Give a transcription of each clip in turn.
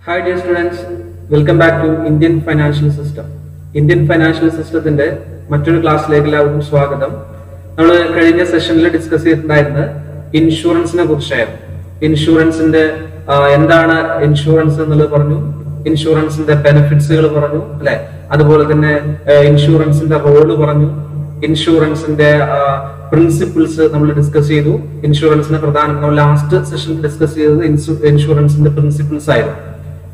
Hi dear students, welcome back to Indian Financial System. Indian Financial Systemത്തിന്റെ മറ്റൊരു ക്ലാസ്സിലേക്ക് എല്ലാവർക്കും സ്വാഗതം. നമ്മൾ കഴിഞ്ഞ സെഷനിൽ ഡിസ്കസ് ചെയ്തിട്ടുണ്ടായിരുന്നത് ഇൻഷുറൻസിനെ കുറിച്ചായിരുന്നു. ഇൻഷുറൻസിന്റെ എന്താണ് ഇൻഷുറൻസ് എന്നുള്ളത് പറഞ്ഞു, ഇൻഷുറൻസിന്റെ ബെനിഫിറ്റ്സുകൾ പറഞ്ഞു അല്ലെ, അതുപോലെ തന്നെ ഇൻഷുറൻസിന്റെ റോള് പറഞ്ഞു, ഇൻഷുറൻസിന്റെ പ്രിൻസിപ്പിൾസ് നമ്മൾ ഡിസ്കസ് ചെയ്തു. ഇൻഷുറൻസിന്റെ നമ്മൾ ലാസ്റ്റ് സെഷനിൽ ഡിസ്കസ് ചെയ്തത് ഇൻഷുറൻസിന്റെ പ്രിൻസിപ്പിൾസ് ആയിരുന്നു.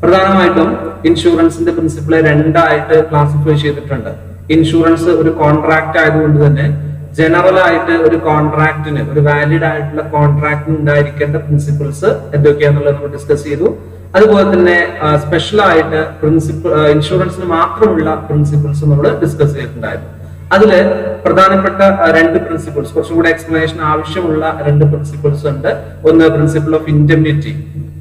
പ്രധാനമായിട്ടും ഇൻഷുറൻസിന്റെ പ്രിൻസിപ്പിളെ രണ്ടായിട്ട് ക്ലാസിഫൈ ചെയ്തിട്ടുണ്ട്. ഇൻഷുറൻസ് ഒരു കോൺട്രാക്ട് ആയതുകൊണ്ട് തന്നെ ജനറൽ ആയിട്ട് ഒരു കോൺട്രാക്ടിന്, ഒരു വാലിഡ് ആയിട്ടുള്ള കോൺട്രാക്ടിന് ഉണ്ടായിരിക്കേണ്ട പ്രിൻസിപ്പിൾസ് എന്തൊക്കെയാണെന്നുള്ളത് നമ്മൾ ഡിസ്കസ് ചെയ്തു. അതുപോലെ തന്നെ സ്പെഷ്യൽ ആയിട്ട് ഇൻഷുറൻസിന് മാത്രമുള്ള പ്രിൻസിപ്പിൾസ് നമ്മൾ ഡിസ്കസ് ചെയ്തിട്ടുണ്ടായിരുന്നു. അതില് പ്രധാനപ്പെട്ട രണ്ട് പ്രിൻസിപ്പിൾസ്, കുറച്ചും കൂടെ എക്സ്പ്ലനേഷൻ ആവശ്യമുള്ള രണ്ട് പ്രിൻസിപ്പിൾസ് ഉണ്ട്. ഒന്ന് പ്രിൻസിപ്പിൾ ഓഫ് ഇൻഡെംനിറ്റി,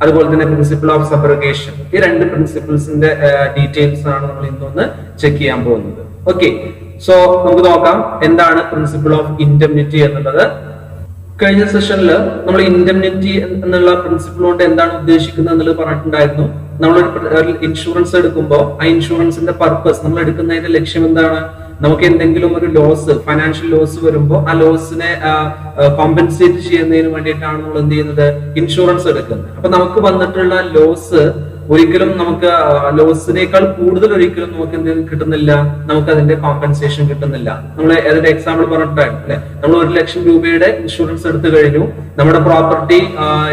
അതുപോലെ തന്നെ പ്രിൻസിപ്പിൾ ഓഫ് സബ്രഗേഷൻ. ഈ രണ്ട് പ്രിൻസിപ്പിൾസിന്റെ ഡീറ്റെയിൽസ് ആണ് നമ്മൾ ഇന്നൊന്ന് ചെക്ക് ചെയ്യാൻ പോകുന്നത്. ഓക്കെ, സോ നമുക്ക് നോക്കാം എന്താണ് പ്രിൻസിപ്പിൾ ഓഫ് ഇൻഡെംനിറ്റി എന്നുള്ളത്. കഴിഞ്ഞ സെഷനിൽ നമ്മൾ ഇൻഡെംനിറ്റി എന്നുള്ള പ്രിൻസിപ്പിൾ കൊണ്ട് എന്താണ് ഉദ്ദേശിക്കുന്നത് എന്നുള്ളത് പറഞ്ഞിട്ടുണ്ടായിരുന്നു. നമ്മളൊരു ഇൻഷുറൻസ് എടുക്കുമ്പോൾ ആ ഇൻഷുറൻസിന്റെ പർപ്പസ്, നമ്മൾ എടുക്കുന്നതിന്റെ ലക്ഷ്യം എന്താണ്? നമുക്ക് എന്തെങ്കിലും ഒരു ലോസ്, ഫൈനാൻഷ്യൽ ലോസ് വരുമ്പോൾ ആ ലോസിനെ കോമ്പൻസേറ്റ് ചെയ്യുന്നതിന് വേണ്ടിയിട്ടാണ് നമ്മൾ എന്ത് ചെയ്യുന്നത്, ഇൻഷുറൻസ് എടുക്കുന്നത്. അപ്പൊ നമുക്ക് വന്നിട്ടുള്ള ലോസ് ഒരിക്കലും നമുക്ക് ലോസിനേക്കാൾ കൂടുതൽ ഒരിക്കലും നമുക്ക് എന്ത് കിട്ടുന്നില്ല, നമുക്ക് അതിന്റെ കോമ്പൻസേഷൻ കിട്ടുന്നില്ല. നമ്മൾ അതിന്റെ എക്സാമ്പിൾ പറഞ്ഞിട്ടായിരുന്നു അല്ലെ, നമ്മൾ 1 ലക്ഷം രൂപയുടെ ഇൻഷുറൻസ് എടുത്തു കഴിഞ്ഞു, നമ്മുടെ പ്രോപ്പർട്ടി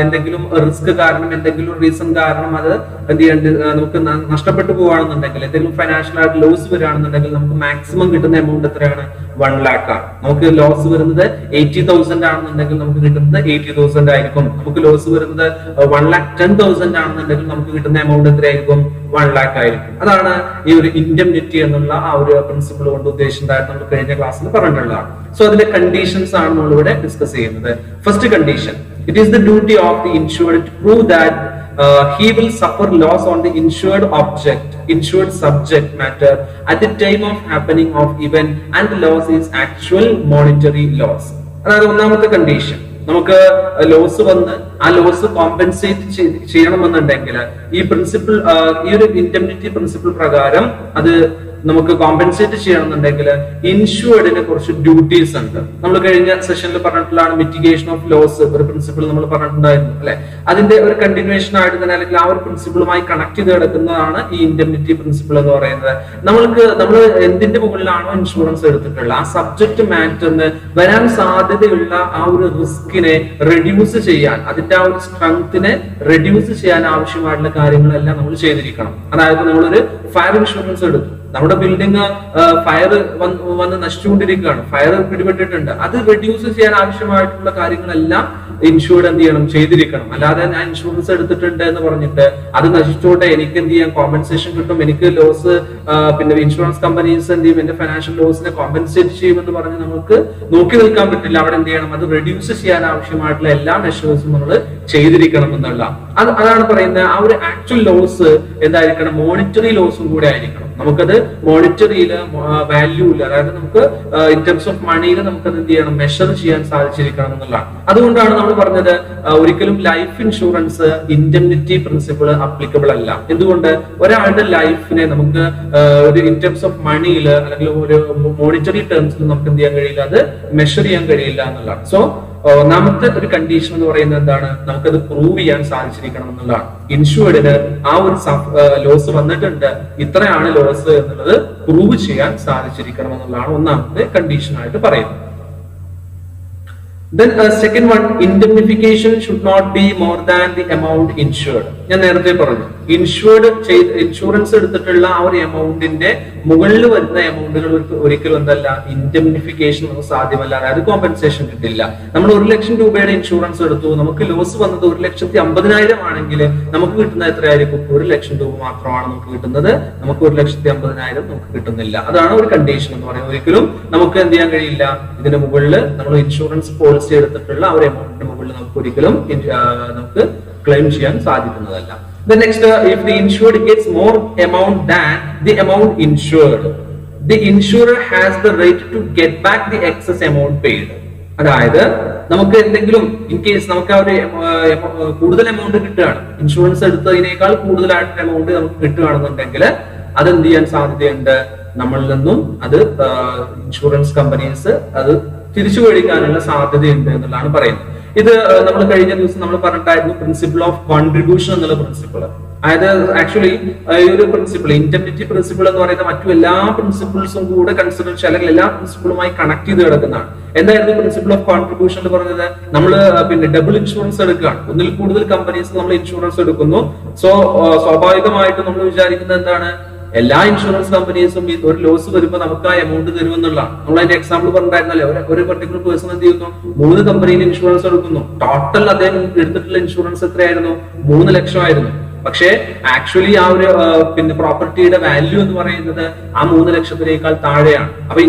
എന്തെങ്കിലും റിസ്ക് കാരണം, എന്തെങ്കിലും റീസൺ കാരണം അത് എന്ത് ചെയ്യേണ്ടി നമുക്ക് നഷ്ടപ്പെട്ടു പോവുകയാണെന്നുണ്ടെങ്കിൽ, എന്തെങ്കിലും ഫൈനാൻഷ്യൽ ആയിട്ട് ലോസ് വരികയാണെന്നുണ്ടെങ്കിൽ നമുക്ക് മാക്സിമം കിട്ടുന്ന എമൗണ്ട് എത്രയാണ്? 1 lakh ആണ്. നമുക്ക് ലോസ് വരുന്നത് 80,000 ആണെന്നുണ്ടെങ്കിൽ നമുക്ക് കിട്ടുന്നത് 80,000 ആയിരിക്കും. നമുക്ക് ലോസ് വരുന്നത് 1,10,000 ആണെന്നുണ്ടെങ്കിൽ നമുക്ക് കിട്ടുന്ന എമൗണ്ട് എത്രയായിരിക്കും? 1 lakh ആയിരിക്കും. അതാണ് ഈ ഒരു ഇൻഡെംനിറ്റി എന്നുള്ള ആ ഒരു പ്രിൻസിപ്പിൾ കൊണ്ട് ഉദ്ദേശിച്ചതായിട്ട് നമ്മൾ കഴിഞ്ഞ ക്ലാസ്സിൽ പറഞ്ഞിട്ടുള്ളതാണ്. സോ അതിന്റെ കണ്ടീഷൻസ് ആണ് നമ്മൾ ഇവിടെ ഡിസ്കസ് ചെയ്യുന്നത്. First condition, it is the duty of the insured to prove that he will suffer loss on the insured subject matter at the time of happening of event and the loss is actual monetary loss. അതായത് ഒന്നാമത്തെ condition, നമുക്ക് loss വന്ന് ആ loss compensate ചെയ്യണമെന്നുണ്ടെങ്കിൽ ഈ principle, ഈ ഒരു indemnity principle പ്രകാരം അത് നമുക്ക് കോമ്പൻസേറ്റ് ചെയ്യണമെന്നുണ്ടെങ്കിൽ ഇൻഷുർഡിന് കുറച്ച് ഡ്യൂട്ടീസ് ഉണ്ട്. നമ്മൾ കഴിഞ്ഞ സെഷനിൽ പറഞ്ഞിട്ടുള്ളതാണ് മിറ്റിഗേഷൻ ഓഫ് ലോസ്, ഒരു പ്രിൻസിപ്പിൾ നമ്മൾ പറഞ്ഞിട്ടുണ്ടായിരുന്നു അല്ലെ. അതിന്റെ ഒരു കണ്ടിന്യൂവേഷൻ ആയിട്ട് തന്നെ, അല്ലെങ്കിൽ ആ ഒരു പ്രിൻസിപ്പിളുമായി കണക്ട് ചെയ്ത് കിടക്കുന്നതാണ് ഈ ഇൻഡെംനിറ്റി പ്രിൻസിപ്പിൾ എന്ന് പറയുന്നത്. നമ്മൾ എന്തിന്റെ മുകളിലാണോ ഇൻഷുറൻസ് എടുത്തിട്ടുള്ളത് ആ സബ്ജക്ട് മാറ്ററിന് വരാൻ സാധ്യതയുള്ള ആ ഒരു റിസ്കിനെ റെഡ്യൂസ് ചെയ്യാൻ, അതിന്റെ ആ ഒരു സ്ട്രെങ്ത്തിനെ റെഡ്യൂസ് ചെയ്യാൻ ആവശ്യമായിട്ടുള്ള കാര്യങ്ങളെല്ലാം നമ്മൾ ചെയ്തിരിക്കണം. അതായത് നമ്മളൊരു ഫയർ ഇൻഷുറൻസ് എടുത്തു, നമ്മുടെ ബിൽഡിംഗ് ഫയർ വന്ന് നശിച്ചുകൊണ്ടിരിക്കുകയാണ്, ഫയർ പിടിപെട്ടിട്ടുണ്ട്, അത് റെഡ്യൂസ് ചെയ്യാൻ ആവശ്യമായിട്ടുള്ള കാര്യങ്ങളെല്ലാം ഇൻഷുർഡ് എന്ത് ചെയ്യണം, ചെയ്തിരിക്കണം. അല്ലാതെ ഞാൻ ഇൻഷുറൻസ് എടുത്തിട്ടുണ്ട് എന്ന് പറഞ്ഞിട്ട് അത് നശിച്ചോട്ടെ, എനിക്ക് എന്ത് ചെയ്യാം, കോമ്പൻസേഷൻ കിട്ടും, എനിക്ക് ലോസ്, പിന്നെ ഇൻഷുറൻസ് കമ്പനീസ് എന്ത് ചെയ്യും, എന്റെ ഫൈനാൻഷ്യൽ ലോസിനെ കോമ്പൻസേറ്റ് ചെയ്യുമെന്ന് പറഞ്ഞ് നമുക്ക് നോക്കി നിൽക്കാൻ പറ്റില്ല. അവിടെ എന്ത് ചെയ്യണം, അത് റെഡ്യൂസ് ചെയ്യാൻ ആവശ്യമായിട്ടുള്ള എല്ലാ മെഷേഴ്സും നമ്മൾ ചെയ്തിരിക്കണം എന്നുള്ള അതാണ് പറയുന്നത്. ആ ഒരു ആക്ച്വൽ ലോസ് എന്തായിരിക്കണം, മോണിറ്ററി ലോസും കൂടെ ആയിരിക്കണം. നമുക്കത് മോണിറ്ററിയില് വാല്യൂല്, അതായത് നമുക്ക് ഇൻ ടേംസ് ഓഫ് മണിയിൽ നമുക്കത് എന്ത് ചെയ്യണം, മെഷർ ചെയ്യാൻ സാധിച്ചിരിക്കണം എന്നുള്ളതാണ്. അതുകൊണ്ടാണ് നമ്മൾ പറഞ്ഞത് ഒരിക്കലും life insurance indemnity principle applicable അല്ല. എന്തുകൊണ്ട്? ഒരാളുടെ ലൈഫിനെ നമുക്ക് ഒരു ഇൻ ടേംസ് ഓഫ് മണിയിൽ അല്ലെങ്കിൽ ഒരു മോണിറ്ററി ടേംസിൽ നമുക്ക് എന്ത് ചെയ്യാൻ കഴിയില്ല, അത് മെഷർ ചെയ്യാൻ കഴിയില്ല എന്നുള്ളതാണ്. സോ ഒന്നാമത്തെ ഒരു കണ്ടീഷൻ എന്ന് പറയുന്നത് എന്താണ്, നമുക്കത് പ്രൂവ് ചെയ്യാൻ സാധിച്ചിരിക്കണം എന്നുള്ളതാണ്. ഇൻഷുർഡിന് ആ ഒരു ലോസ് വന്നിട്ടുണ്ട്, ഇത്രയാണ് ലോസ് എന്നുള്ളത് പ്രൂവ് ചെയ്യാൻ സാധിച്ചിരിക്കണം എന്നുള്ളതാണ് ഒന്നാമത്തെ കണ്ടീഷൻ ആയിട്ട് പറയുന്നത്. Then second one, indemnification should not be more than the amount insured. ഞാൻ നേരത്തെ പറഞ്ഞു, ഇൻഷുറൻസ് എടുത്തിട്ടുള്ള ആ ഒരു എമൗണ്ടിന്റെ മുകളിൽ വരുന്ന എമൗണ്ടുകൾ ഒരിക്കലും എന്തല്ല, ഇൻഡെംനിഫിക്കേഷൻ നമുക്ക് സാധ്യമല്ല, അതായത് കോമ്പൻസേഷൻ കിട്ടില്ല. നമ്മൾ 1 ലക്ഷം രൂപയുടെ ഇൻഷുറൻസ് എടുത്തു, നമുക്ക് ലോസ് വന്നത് 1,50,000 ആണെങ്കിൽ നമുക്ക് കിട്ടുന്നത് എത്രയായിരിക്കും? 1 ലക്ഷം രൂപ മാത്രമാണ് നമുക്ക് കിട്ടുന്നത്, നമുക്ക് 1,50,000 നമുക്ക് കിട്ടുന്നില്ല. അതാണ് ഒരു കണ്ടീഷൻ എന്ന് പറയുന്നത്. ഒരിക്കലും നമുക്ക് എന്ത് ചെയ്യാൻ കഴിയില്ല, ഇതിന് മുകളിൽ നമ്മൾ ഇൻഷുറൻസ് പോളിസി എടുത്തിട്ടുള്ള ആ ഒരു എമൗണ്ടിന് മുകളിൽ നമുക്ക് ഒരിക്കലും നമുക്ക് ക്ലെയിം ചെയ്യാൻ സാധിക്കുന്നതല്ല. The next, if the insured gets more amount than the amount insured, the insurer has the right to get back the excess amount paid. അതായത് നമുക്ക് എന്തെങ്കിലും ഇൻ കേസ് നമുക്ക് ആ ഒരു കൂടുതൽ എമൗണ്ട് കിട്ടുകയാണ്, ഇൻഷുറൻസ് എടുത്തതിനേക്കാൾ കൂടുതലായിട്ട് എമൗണ്ട് നമുക്ക് കിട്ടുകയാണെന്നുണ്ടെങ്കിൽ അതെന്ത് ചെയ്യാൻ സാധ്യതയുണ്ട്, നമ്മളിൽ നിന്നും അത് ഇൻഷുറൻസ് കമ്പനീസ് അത് തിരിച്ചു മേടിക്കാനുള്ള സാധ്യതയുണ്ട് എന്നുള്ളതാണ് പറയുന്നത്. ഇത് നമ്മൾ കഴിഞ്ഞ ദിവസം നമ്മൾ പറഞ്ഞിട്ടായിരുന്നു പ്രിൻസിപ്പിൾ ഓഫ് കോൺട്രിബ്യൂഷൻ എന്നുള്ള പ്രിൻസിപ്പിൾ. അതായത് ആക്ച്വലി ഈ ഒരു പ്രിൻസിപ്പിൾ, ഇൻഡെംനിറ്റി പ്രിൻസിപ്പിൾ എന്ന് പറയുന്ന മറ്റു എല്ലാ പ്രിൻസിപ്പിൾസും കൂടെ കൺസിഡർ ചെയ്യുക, അല്ലെങ്കിൽ എല്ലാ പ്രിൻസിപ്പിളുമായി കണക്ട് ചെയ്ത് കിടക്കുന്നതാണ്. എന്തായിരുന്നു പ്രിൻസിപ്പിൾ ഓഫ് കോൺട്രിബ്യൂഷൻ എന്ന് പറഞ്ഞത്? നമ്മൾ പിന്നെ ഡബിൾ ഇൻഷുറൻസ് എടുക്കുകയാണ്, ഒന്നിൽ കൂടുതൽ കമ്പനീസ് നമ്മൾ ഇൻഷുറൻസ് എടുക്കുന്നു. സോ സ്വാഭാവികമായിട്ടും നമ്മൾ വിചാരിക്കുന്നത് എന്താണ്, എല്ലാ ഇൻഷുറൻസ് കമ്പനീസും ഒരു ലോസ് വരുമ്പോൾ നമുക്ക് ആ എമൗണ്ട് തരുമെന്നുള്ളതാണ്. നമ്മൾ അതിന്റെ എക്സാമ്പിൾ പറഞ്ഞിരുന്നല്ലേ, ഒരു പർട്ടിക്കുലർ പേഴ്സൺ എന്ത് ചെയ്യുന്നു, 3 കമ്പനിയിൽ ഇൻഷുറൻസ് എടുക്കുന്നു. ടോട്ടൽ അദ്ദേഹം എടുത്തിട്ടുള്ള ഇൻഷുറൻസ് എത്രയായിരുന്നു? 3 ലക്ഷമായിരുന്നു. പക്ഷേ ആക്ച്വലി ആ ഒരു പിന്നെ പ്രോപ്പർട്ടിയുടെ വാല്യൂ എന്ന് പറയുന്നത് ആ 3 ലക്ഷത്തിനേക്കാൾ താഴെയാണ്. അപ്പൊ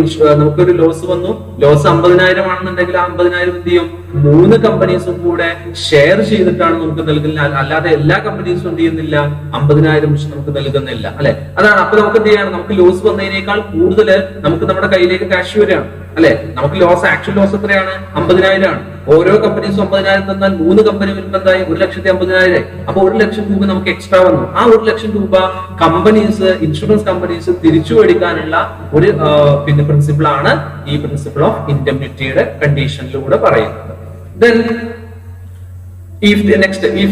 നമുക്കൊരു ലോസ് വന്നു, ലോസ് 50,000 ആണെന്നുണ്ടെങ്കിൽ ആ 50,000 എന്ത് ചെയ്യും, 3 കമ്പനീസും കൂടെ ഷെയർ ചെയ്തിട്ടാണ് നമുക്ക് നൽകുന്നത്. അല്ലാതെ എല്ലാ കമ്പനീസും എന്ത് ചെയ്യുന്നില്ല, 50,000 വെച്ച് നമുക്ക് നൽകുന്നില്ല, അല്ലെ? അതാണ്. അപ്പൊ നമുക്ക് എന്ത് ചെയ്യണം, നമുക്ക് ലോസ് വന്നതിനേക്കാൾ കൂടുതൽ നമുക്ക് നമ്മുടെ കയ്യിലേക്ക് ക്യാഷ് വരികയാണ്, അല്ലെ? നമുക്ക് ലോസ്, ആക്ച്വൽ ലോസ് എത്രയാണ്? 50,000 ആണ്. ഓരോ കമ്പനീസും 50,000 തന്നാൽ 3 കമ്പനി വരുമ്പോൾ എന്തായി? 1,50,000. അപ്പൊ 1 ലക്ഷം രൂപ നമുക്ക് എക്സ്ട്രാ വന്നു. ആ 1 ലക്ഷം രൂപ കമ്പനീസ്, ഇൻഷുറൻസ് കമ്പനീസ് തിരിച്ചു മേടിക്കാനുള്ള ഒരു പിന്നെ പ്രിൻസിപ്പിൾ ആണ് ഈ പ്രിൻസിപ്പിൾ ഓഫ് ഇൻഡെംനിറ്റിയുടെ കണ്ടീഷനിലൂടെ പറയുന്നത്. Then if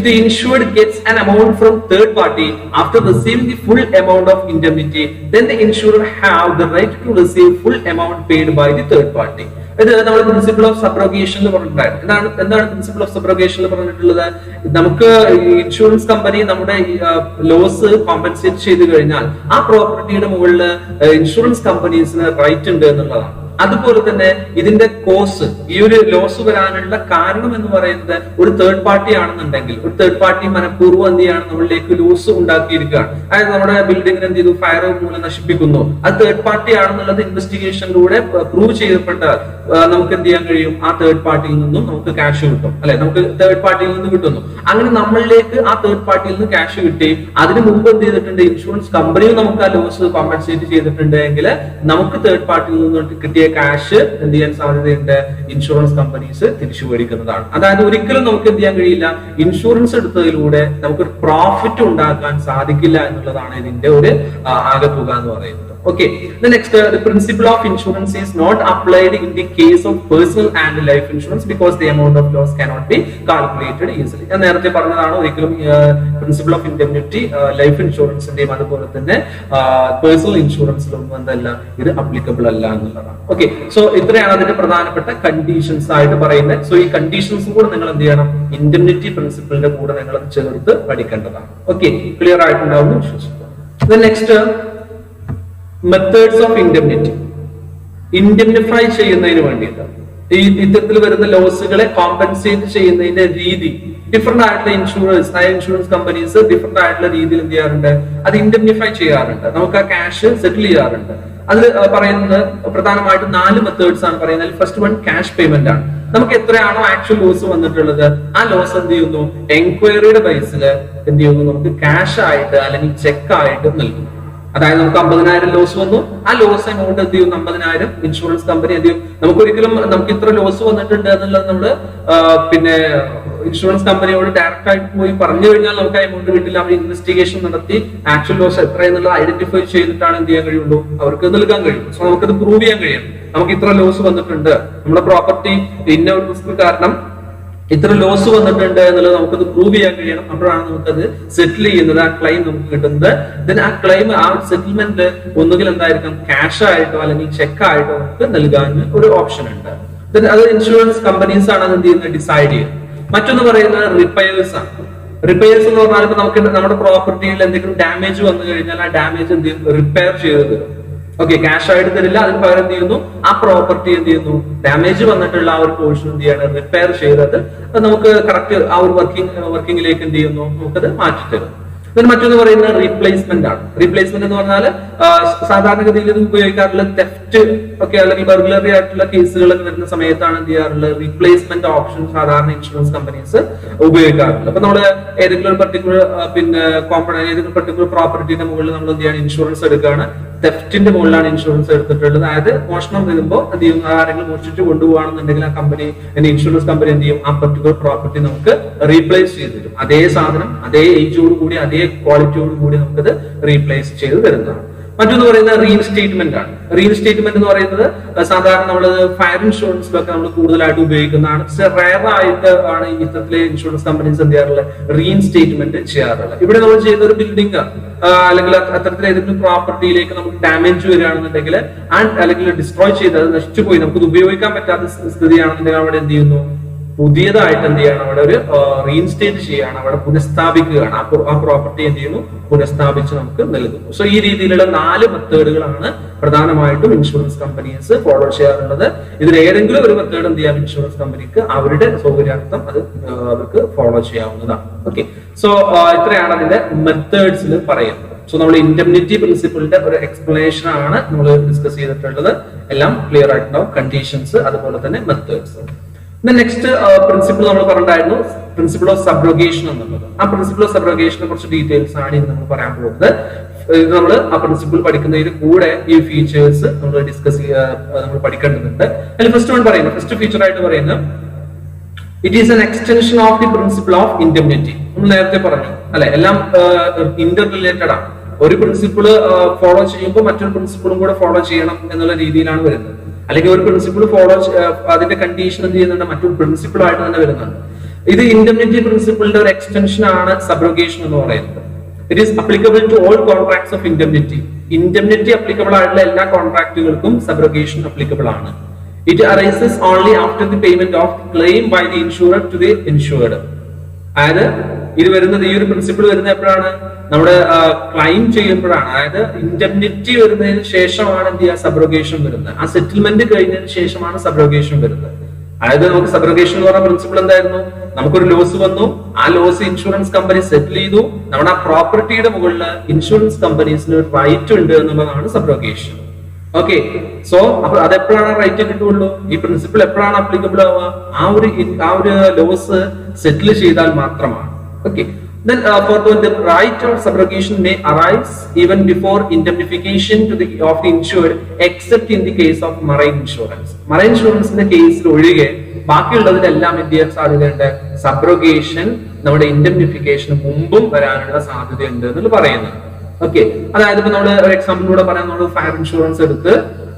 the insured gets an amount from third party after receiving the full amount of indemnity, then the insurer have the right to receive full amount paid by the third party. ഇത് നമ്മൾ principle of സബ്രോഗേഷൻ എന്ന് പറഞ്ഞിട്ടുണ്ടായിരുന്നു. എന്താണ് principle of സബ്രോഗേഷൻ എന്ന് പറഞ്ഞിട്ടുള്ളത്? നമുക്ക് insurance company നമ്മുടെ loss compensate ചെയ്ത് കഴിഞ്ഞാൽ ആ പ്രോപ്പർട്ടിയുടെ മുകളിൽ ഇൻഷുറൻസ് കമ്പനീസിന് റൈറ്റ് ഉണ്ട് എന്നുള്ളതാണ്. അതുപോലെ തന്നെ ഇതിന്റെ കോസ്, ഈ ഒരു ലോസ് വരാനുള്ള കാരണം എന്ന് പറയുന്നത് ഒരു തേർഡ് പാർട്ടി ആണെന്നുണ്ടെങ്കിൽ, ഒരു തേർഡ് പാർട്ടി മനഃപൂർവ്വം എന്ത് ചെയ്യാണ്, നമ്മളിലേക്ക് ലോസ് ഉണ്ടാക്കിയിരിക്കുകയാണ്. അതായത് നമ്മുടെ ബിൽഡിങ്ങിന് എന്ത് ചെയ്തു, ഫയർ മൂലം നശിപ്പിക്കുന്നു, അത് തേർഡ് പാർട്ടി ആണെന്നുള്ളത് ഇൻവെസ്റ്റിഗേഷനിലൂടെ പ്രൂവ് ചെയ്യപ്പെട്ടാൽ നമുക്ക് എന്ത് ചെയ്യാൻ കഴിയും, ആ തേർഡ് പാർട്ടിയിൽ നിന്നും നമുക്ക് ക്യാഷ് കിട്ടും, അല്ലെ? നമുക്ക് തേർഡ് പാർട്ടിയിൽ നിന്ന് കിട്ടുന്നു. അങ്ങനെ നമ്മളിലേക്ക് ആ തേർഡ് പാർട്ടിയിൽ നിന്ന് ക്യാഷ് കിട്ടി, അതിന് മുമ്പ് എന്ത് ചെയ്തിട്ടുണ്ട്, ഇൻഷുറൻസ് കമ്പനിയും നമുക്ക് ആ ലോസ് കോമ്പൻസേറ്റ് ചെയ്തിട്ടുണ്ട് എങ്കിൽ നമുക്ക് തേർഡ് പാർട്ടിയിൽ നിന്ന് കിട്ടിയ ക്യാഷ് എന്ത് ചെയ്യാൻ സാധ്യതയുണ്ട്, ഇൻഷുറൻസ് കമ്പനീസ് തിരിച്ചു മേടിക്കുന്നതാണ്. അതായത് ഒരിക്കലും നമുക്ക് എന്ത് ചെയ്യാൻ കഴിയില്ല, ഇൻഷുറൻസ് എടുത്തതിലൂടെ നമുക്ക് പ്രോഫിറ്റ് ഉണ്ടാക്കാൻ സാധിക്കില്ല എന്നുള്ളതാണ് ഇതിന്റെ ഒരു ആകെത്തുക എന്ന് പറയുന്നത്. Okay, the next the principle of insurance is not applied in the case of personal and life insurance because the amount of loss cannot be calculated easily. ഞാൻ നേരത്തെ പറഞ്ഞതാണ്, ഒരിക്കലും പ്രിൻസിപ്പിൾ ഓഫ് ഇൻഡെംനിറ്റി ലൈഫ് ഇൻഷുറൻസിന്റെയും അതുപോലെ തന്നെ personal ഇൻഷുറൻസിലൊന്നും എന്തല്ല, ഇത് applicable അല്ല എന്നുള്ളതാണ്. ഓക്കെ, സോ ഇത്രയാണ് അതിന്റെ പ്രധാനപ്പെട്ട കണ്ടീഷൻസ് ആയിട്ട് പറയുന്നത്. സോ ഈ കണ്ടീഷൻസും കൂടെ നിങ്ങൾ എന്ത് ചെയ്യണം, ഇൻഡെംനിറ്റി പ്രിൻസിപ്പിളിന്റെ കൂടെ നിങ്ങൾ ചേർത്ത് പഠിക്കേണ്ടതാണ്. ഓക്കെ, ക്ലിയർ ആയിട്ടുണ്ടാവും വിശ്വസിക്കുന്നു. Next, methods of indemnity. Indemnify ചെയ്യുന്നതിന് വേണ്ടിയിട്ട് ഈ ഇത്തരത്തിൽ വരുന്ന ലോസുകളെ കോമ്പൻസേറ്റ് ചെയ്യുന്നതിന്റെ രീതി ഡിഫറെന്റ് ആയിട്ടുള്ള ഇൻഷുറൻസ് കമ്പനീസ് ഡിഫറെന്റ് ആയിട്ടുള്ള രീതിയിൽ എന്ത് ചെയ്യാറുണ്ട്, അത് ഇൻഡെംനിഫൈ ചെയ്യാറുണ്ട്, നമുക്ക് ആ ക്യാഷ് സെറ്റിൽ ചെയ്യാറുണ്ട്. അതിൽ പറയുന്നത് പ്രധാനമായിട്ടും 4 മെത്തേഡ്സ് ആണ് പറയുന്നത്. ഫസ്റ്റ് വൺ ക്യാഷ് പേയ്മെന്റ് ആണ്. നമുക്ക് എത്രയാണോ ആക്ച്വൽ ലോസ് വന്നിട്ടുള്ളത് ആ ലോസ് എന്ത് ചെയ്യുന്നു, എൻക്വയറിയുടെ ബേസിൽ എന്ത് ചെയ്യുന്നു, നമുക്ക് ക്യാഷ് ആയിട്ട് അല്ലെങ്കിൽ ചെക്ക് ആയിട്ട് നൽകുന്നു. അതായത് നമുക്ക് 50,000 ലോസ് വന്നു, ആ ലോസ് എമൗണ്ട് എന്ത് ചെയ്യും, 50,000 ഇൻഷുറൻസ് കമ്പനി എന്ത് ചെയ്യും, നമുക്കൊരിക്കലും നമുക്ക് ഇത്ര ലോസ് വന്നിട്ടുണ്ട് എന്നുള്ളത് നമ്മള് പിന്നെ ഇൻഷുറൻസ് കമ്പനിയോട് ഡയറക്റ്റ് ആയിട്ട് പോയി പറഞ്ഞു കഴിഞ്ഞാൽ നമുക്ക് ആ എമൗണ്ട് കിട്ടില്ല. അവർ ഇൻവെസ്റ്റിഗേഷൻ നടത്തി ആക്ച്വൽ ലോസ് എത്ര എന്നുള്ളത് ഐഡന്റിഫൈ ചെയ്തിട്ടാണ് എന്ത് ചെയ്യാൻ കഴിയുള്ളൂ, അവർക്ക് നൽകാൻ കഴിയും. സോ നമുക്കത് പ്രൂവ് ചെയ്യാൻ കഴിയും, നമുക്ക് ഇത്ര ലോസ് വന്നിട്ടുണ്ട്, നമ്മുടെ പ്രോപ്പർട്ടി ഇന്ന ഒരു റിസ്ക് കാരണം ഇത്ര ലോസ് വന്നിട്ടുണ്ട് എന്നുള്ളത് നമുക്കത് പ്രൂവ് ചെയ്യാൻ കഴിയണം. അപ്പോഴാണ് നമുക്കത് സെറ്റിൽ ചെയ്യുന്നത്, ആ ക്ലെയിം നമുക്ക് കിട്ടുന്നത്. ദെൻ ആ ക്ലെയിം, ആ സെറ്റിൽമെന്റ് ഒന്നുകിൽ എന്തായിരിക്കും, ക്യാഷ് ആയിട്ടോ അല്ലെങ്കിൽ ചെക്ക് ആയിട്ടോ നമുക്ക് നൽകാൻ ഒരു ഓപ്ഷൻ ഉണ്ട്. ദെൻ അത് ഇൻഷുറൻസ് കമ്പനീസ് ആണ് എന്ത് ചെയ്യുന്നത്, ഡിസൈഡ് ചെയ്യുന്നത്. മറ്റൊന്ന് പറയുന്നത് റിപ്പയേഴ്സ് ആണ്. റിപ്പയേഴ്സ് എന്ന് പറഞ്ഞാൽ ഇപ്പൊ നമുക്ക് നമ്മുടെ പ്രോപ്പർട്ടിയിൽ എന്തെങ്കിലും ഡാമേജ് വന്നു കഴിഞ്ഞാൽ ആ ഡാമേജ് എന്ത് ചെയ്യും, റിപ്പയർ ചെയ്ത് തരും. ഓക്കെ, ക്യാഷ് ആയിട്ട് തരില്ല, അതിന് പകരം എന്ത് ചെയ്യുന്നു, ആ പ്രോപ്പർട്ടി എന്ത് ചെയ്യുന്നു, ഡാമേജ് വന്നിട്ടുള്ള ആ ഒരു പോർഷൻ എന്ത് ചെയ്യാണ്, റിപ്പയർ ചെയ്തത് നമുക്ക് കറക്റ്റ് ആ ഒരു വർക്കിംഗിലേക്ക് എന്ത് ചെയ്യുന്നു, നമുക്കത് മാറ്റി തരും. മറ്റൊന്ന് പറയുന്നത് റീപ്ലേസ്മെന്റ് ആണ്. റീപ്ലേസ്മെന്റ് എന്ന് പറഞ്ഞാൽ സാധാരണഗതിയിൽ ഇത് ഉപയോഗിക്കാറുള്ള തെഫ്റ്റ് ഒക്കെ അല്ലെങ്കിൽ ബർഗ്ലറി ആയിട്ടുള്ള കേസുകളൊക്കെ വരുന്ന സമയത്താണ് എന്ത് ചെയ്യാറുള്ളത്, റീപ്ലേസ്മെന്റ് ഓപ്ഷൻ സാധാരണ ഇൻഷുറൻസ് കമ്പനീസ് ഉപയോഗിക്കാറുണ്ട്. അപ്പൊ നമ്മള് ഏതെങ്കിലും ഒരു പർട്ടിക്കുലർ പിന്നെ ഏതെങ്കിലും പർട്ടിക്കുലർ പ്രോപ്പർട്ടിയുടെ മുകളിൽ നമ്മൾ എന്ത് ചെയ്യാണ്, ഇൻഷുറൻസ് എടുക്കുകയാണ്. തെഫ്റ്റിന്റെ മുകളിലാണ് ഇൻഷുറൻസ് എടുത്തിട്ടുള്ളത്. അതായത് മോഷണം വരുമ്പോൾ എന്ത് ചെയ്യും, ആരെങ്കിലും മോഷിച്ചിട്ട് കൊണ്ടുപോകുകയാണെന്നുണ്ടെങ്കിൽ ആ കമ്പനി, ഇൻഷുറൻസ് കമ്പനി എന്ത് ചെയ്യും, ആ പർട്ടിക്കുലർ പ്രോപ്പർട്ടി നമുക്ക് റീപ്ലേസ് ചെയ്ത് തരും. അതേ സാധനം അതേ ഏജോട് കൂടി അതേ ക്വാളിറ്റിയോട് കൂടി നമുക്കത് റീപ്ലേസ് ചെയ്ത് തരുന്നതാണ്. മറ്റൊന്ന് പറയുന്നത് റീഇൻസ്റ്റേറ്റ്മെന്റ് ആണ്. റീഇൻസ്റ്റേറ്റ്മെന്റ് എന്ന് പറയുന്നത് സാധാരണ നമ്മൾ ഫയർ ഇൻഷുറൻസിലൊക്കെ നമ്മൾ കൂടുതലായിട്ട് ഉപയോഗിക്കുന്നതാണ്. പക്ഷെ റയർ ആയിട്ട് ആണ് ഇത്തരത്തിലെ ഇൻഷുറൻസ് കമ്പനീസ് എന്ത് ചെയ്യാറുള്ളത്, റീഇൻസ്റ്റേറ്റ്മെന്റ് ചെയ്യാറുള്ളത്. ഇവിടെ നമ്മൾ ചെയ്യുന്ന ഒരു ബിൽഡിംഗ് അല്ലെങ്കിൽ അത്തരത്തിൽ ഏതെങ്കിലും പ്രോപ്പർട്ടിയിലേക്ക് നമുക്ക് ഡാമേജ് വരികയാണെന്നുണ്ടെങ്കിൽ അല്ലെങ്കിൽ ഡിസ്ട്രോയ് ചെയ്ത് അത് നശിച്ചുപോയി നമുക്കത് ഉപയോഗിക്കാൻ പറ്റാത്ത സ്ഥിതിയാണെന്നുണ്ടെങ്കിൽ അവിടെ എന്ത് ചെയ്യുന്നു, പുതിയതായിട്ട് എന്ത് ചെയ്യണം, അവിടെ ഒരു റീഇൻസ്റ്റേറ്റ് ചെയ്യാണ്, അവിടെ പുനഃസ്ഥാപിക്കുകയാണ്. ആ പ്രോപ്പർട്ടി എന്ത് ചെയ്യുന്നു, പുനഃസ്ഥാപിച്ച് നമുക്ക് നൽകുന്നു. സോ ഈ രീതിയിലുള്ള 4 മെത്തേഡുകളാണ് പ്രധാനമായിട്ടും ഇൻഷുറൻസ് കമ്പനീസ് ഫോളോ ചെയ്യാറുള്ളത്. ഇതിൽ ഏതെങ്കിലും ഒരു മെത്തേഡ് എന്ത് ചെയ്യാം, ഇൻഷുറൻസ് കമ്പനിക്ക് അവരുടെ സൗകര്യാർത്ഥം അത് അവർക്ക് ഫോളോ ചെയ്യാവുന്നതാണ്. ഓക്കെ, സോ ഇത്രയാണ് അതിന്റെ മെത്തേഡ്സിൽ പറയുന്നത്. സോ നമ്മൾ ഇൻഡെംനിറ്റി പ്രിൻസിപ്പിളിന്റെ ഒരു എക്സ്പ്ലനേഷൻ ആണ് നമ്മൾ ഡിസ്കസ് ചെയ്തിട്ടുള്ളത്. എല്ലാം ക്ലിയർ ആയിട്ടുണ്ടാവും, കണ്ടീഷൻസ് അതുപോലെ തന്നെ മെത്തേഡ്സ്. നെക്സ്റ്റ് പ്രിൻസിപ്പിൾ നമ്മൾ പറഞ്ഞിട്ടായിരുന്നു പ്രിൻസിപ്പിൾ ഓഫ് സബ്രോഗേഷൻ എന്നുള്ളത്. ആ പ്രിൻസിപ്പിൾ ഓഫ് സബ്രോഗേഷനെ കുറിച്ച് ഡീറ്റെയിൽസ് ആണ് ഇന്ന് നമ്മൾ പറയാൻ പോകുന്നത്. നമ്മൾ ആ പ്രിൻസിപ്പിൾ പഠിക്കുന്നതിന് കൂടെ ഈ ഫീച്ചേഴ്സ് നമ്മൾ ഡിസ്കസ് നമ്മൾ പഠിക്കേണ്ടതുണ്ട്. അതിൽ ഫസ്റ്റ് ഫീച്ചർ ആയിട്ട് പറയുന്നത് it is N extension of the principle of indemnity. നമ്മൾ നേരത്തെ പറഞ്ഞു അല്ലെ, എല്ലാം ഇന്റർ റിലേറ്റഡ് ആണ്. ഒരു പ്രിൻസിപ്പിൾ ഫോളോ ചെയ്യുമ്പോൾ മറ്റൊരു പ്രിൻസിപ്പിളും കൂടെ ഫോളോ ചെയ്യണം എന്നുള്ള രീതിയിലാണ് വരുന്നത്. അല്ലെങ്കിൽ ഒരു പ്രിൻസിപ്പിൾ ഫോളോ അതിന്റെ കണ്ടീഷൻ എന്ത് ചെയ്യുന്നുണ്ട്, മറ്റൊരു പ്രിൻസിപ്പിൾ ആയിട്ട് തന്നെ വരുന്നുണ്ട്. ഇത് ഇൻഡെംനിറ്റി പ്രിൻസിപ്പിളിന്റെ ഒരു എക്സ്റ്റൻഷൻ ആണ് സബ്രോഗേഷൻ എന്ന് പറയുന്നത്. It is applicable to all contracts of indemnity. Indemnity applicable ആയിട്ടുള്ള എല്ലാ കോൺട്രാക്ടുകൾക്കും സബ്രോഗേഷൻ അപ്ലിക്കബിൾ ആണ്. It arises only after the payment of claim by the insurer to the insured. അതായത് ഇത് വരുന്നത്, ഈ ഒരു പ്രിൻസിപ്പിൾ വരുന്നത് എപ്പോഴാണ്, നമ്മുടെ ക്ലെയിം ചെയ്യുമ്പോഴാണ്. അതായത് ഇൻഡെംനിറ്റി വരുന്നതിന് ശേഷമാണ് എന്ത് ചെയ്യുക, സബ്രോഗേഷൻ വരുന്നത്. ആ സെറ്റിൽമെന്റ് കഴിഞ്ഞതിന് ശേഷമാണ് സബ്രോഗേഷൻ വരുന്നത്. അതായത് നമുക്ക് സബ്രോഗേഷൻ എന്ന് പറഞ്ഞ പ്രിൻസിപ്പിൾ എന്തായിരുന്നു, നമുക്കൊരു ലോസ് വന്നു, ആ ലോസ് ഇൻഷുറൻസ് കമ്പനി സെറ്റിൽ ചെയ്തു, നമ്മുടെ ആ പ്രോപ്പർട്ടിയുടെ മുകളിൽ ഇൻഷുറൻസ് കമ്പനീസിന് ഒരു റൈറ്റ് ഉണ്ട് എന്നുള്ളതാണ് സബ്രോഗേഷൻ. ഓക്കെ, സോ അപ്പൊ അതെപ്പോഴാണ് റൈറ്റ് കിട്ടുള്ളൂ, ഈ പ്രിൻസിപ്പിൾ എപ്പോഴാണ് അപ്ലിക്കബിൾ ആവുക, ആ ഒരു ലോസ് സെറ്റിൽ ചെയ്താൽ മാത്രമാണ്. Okay. Then further, the right of subrogation may arise even before indemnification of the insured, except in the case of marine insurance. Marine insurance in the case ഒഴികെ ബാക്കിയുള്ളതിലെല്ലാം എന്ത് ചെയ്യാൻ സാധ്യതയുണ്ട്, സബ്രോഗേഷൻ നമ്മുടെ ഇൻഡെംനിഫിക്കേഷന് മുമ്പും വരാനുള്ള സാധ്യതയുണ്ട് എന്ന് പറയുന്നത്. ഓക്കെ, അതായത് ഇപ്പൊ നമ്മൾ ഒരു എക്സാമ്പിളിലൂടെ പറയാൻ, നമ്മൾ ഫയർ ഇൻഷുറൻസ് എടുത്ത്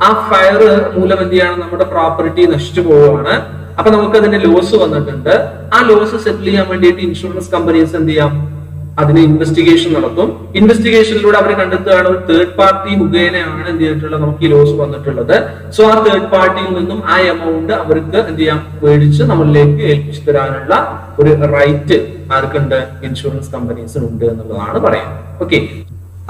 ആ ഫയർ മൂലം എന്ത് ചെയ്യാണ്, നമ്മുടെ പ്രോപ്പർട്ടി നശിച്ചു പോവുകയാണ്. അപ്പൊ നമുക്ക് അതിന്റെ ലോസ് വന്നിട്ടുണ്ട്. ആ ലോസ് സെറ്റിൽ ചെയ്യാൻ വേണ്ടിയിട്ട് ഇൻഷുറൻസ് കമ്പനീസ് എന്ത് ചെയ്യാം, അതിന് ഇൻവെസ്റ്റിഗേഷൻ നടത്തും. ഇൻവെസ്റ്റിഗേഷനിലൂടെ അവർ കണ്ടെത്തുകയാണ് ഒരു തേർഡ് പാർട്ടി മുഖേനയാണ് എന്ത് ചെയ്തിട്ടുള്ളത്, നമുക്ക് ഈ ലോസ് വന്നിട്ടുള്ളത്. സോ ആ തേർഡ് പാർട്ടിയിൽ നിന്നും ആ എമൗണ്ട് അവർക്ക് എന്ത് ചെയ്യാം, മേടിച്ച് നമ്മളിലേക്ക് ഏൽപ്പിച്ചു തരാനുള്ള ഒരു റൈറ്റ് ആർക്കുണ്ട്, ഇൻഷുറൻസ് കമ്പനീസിനുണ്ട് എന്നുള്ളതാണ് പറയുന്നത്. ഓക്കെ,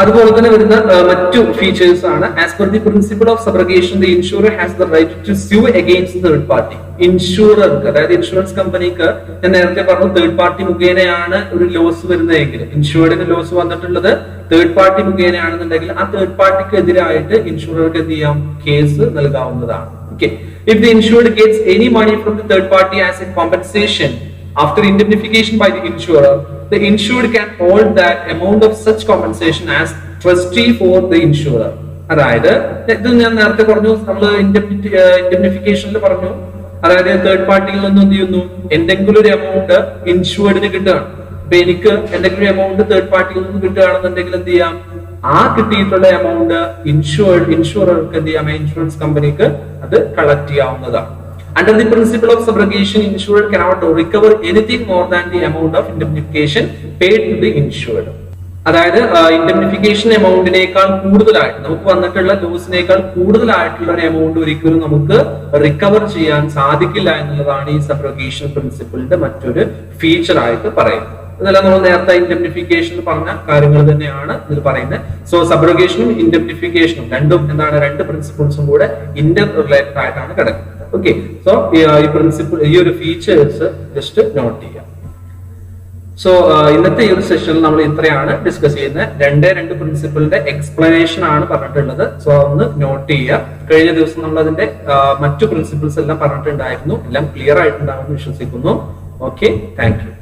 അതുപോലെ തന്നെ വരുന്ന മറ്റു ഫീച്ചേഴ്സ് ആണ്, as per the principle of subrogation the insurer has the right to sue against third party. ഇൻഷുറർക്ക്, അതായത് ഇൻഷുറൻസ് കമ്പനിക്ക് ഞാൻ നേരത്തെ പറഞ്ഞു, തേർഡ് പാർട്ടി മുഖേനയാണ് ഒരു ലോസ് വരുന്നതെങ്കിൽ, ഇൻഷുർഡിന് ലോസ് വന്നിട്ടുള്ളത് തേർഡ് പാർട്ടി മുഖേനയാണെന്നുണ്ടെങ്കിൽ ആ തേർഡ് പാർട്ടിക്ക് എതിരായിട്ട് ഇൻഷുറർക്ക് എന്ത് ചെയ്യാം, കേസ് നൽകാവുന്നതാണ്. Okay, if the insured gets any money from the third party as a compensation after indemnification by the insurer, the insured can hold that amount of such compensation as trustee for the insurer. അതായത് ഇത് ഞാൻ നേരത്തെ പറഞ്ഞു, നമ്മൾ ഇൻഡെംനിഫിക്കേഷനിൽ പറഞ്ഞു, അതായത് third പാർട്ടിയിൽ നിന്ന് എന്ത് ചെയ്യുന്നു, എന്തെങ്കിലും ഒരു എമൗണ്ട് ഇൻഷുർഡിന് കിട്ടുകയാണ്. അപ്പൊ എനിക്ക് എന്തെങ്കിലും എമൗണ്ട് തേർഡ് പാർട്ടിയിൽ നിന്ന് കിട്ടുകയാണെന്നുണ്ടെങ്കിൽ എന്ത് ചെയ്യാം, ആ കിട്ടിയിട്ടുള്ള എമൗണ്ട് ഇൻഷുറർക്ക് എന്ത് ചെയ്യാം, ഇൻഷുറൻസ് കമ്പനിക്ക് അത് കളക്ട് ചെയ്യാവുന്നതാണ്. Under the principle of subrogation, insured cannot recover anything more than the amount of indemnification paid to the insured. അതായത് ഇൻഡെംനിഫിക്കേഷൻ എമൗണ്ടിനേക്കാൾ കൂടുതലായിട്ട്, നമുക്ക് വന്നിട്ടുള്ള ലോസിനേക്കാൾ കൂടുതലായിട്ടുള്ള ഒരു എമൗണ്ട് ഒരിക്കലും നമുക്ക് റിക്കവർ ചെയ്യാൻ സാധിക്കില്ല എന്നുള്ളതാണ് ഈ സബ്രോഗേഷൻ പ്രിൻസിപ്പിളിന്റെ മറ്റൊരു ഫീച്ചർ ആയിട്ട് പറയുന്നത്. ഇതെല്ലാം നമ്മൾ നേരത്തെ ഇൻഡെംനിഫിക്കേഷൻ പറഞ്ഞ കാര്യങ്ങൾ തന്നെയാണ് ഇതിൽ പറയുന്നത്. സോ സബ്രോഗേഷനും ഇൻഡെംനിഫിക്കേഷനും രണ്ടും എന്താണ്, രണ്ട് പ്രിൻസിപ്പിൾസും കൂടെ ഇന്റർ റിലേറ്റഡ് ആയിട്ടാണ് കിടക്കുന്നത്. ഓക്കെ, സോ ഈ പ്രിൻസിപ്പിൾ, ഈ ഒരു ഫീച്ചേഴ്സ് ജസ്റ്റ് നോട്ട് ചെയ്യാം. സോ ഇന്നത്തെ ഈ ഒരു സെഷനിൽ നമ്മൾ ഇത്രയാണ് ഡിസ്കസ് ചെയ്യുന്നത്. രണ്ട് പ്രിൻസിപ്പിളിന്റെ എക്സ്പ്ലനേഷൻ ആണ് പറഞ്ഞിട്ടുള്ളത്. സോ ഒന്ന് നോട്ട് ചെയ്യുക. കഴിഞ്ഞ ദിവസം നമ്മൾ അതിന്റെ മറ്റു പ്രിൻസിപ്പിൾസ് എല്ലാം പറഞ്ഞിട്ടുണ്ടായിരുന്നു. എല്ലാം ക്ലിയർ ആയിട്ടുണ്ടാവുമെന്ന് വിശ്വസിക്കുന്നു. Okay, thank you.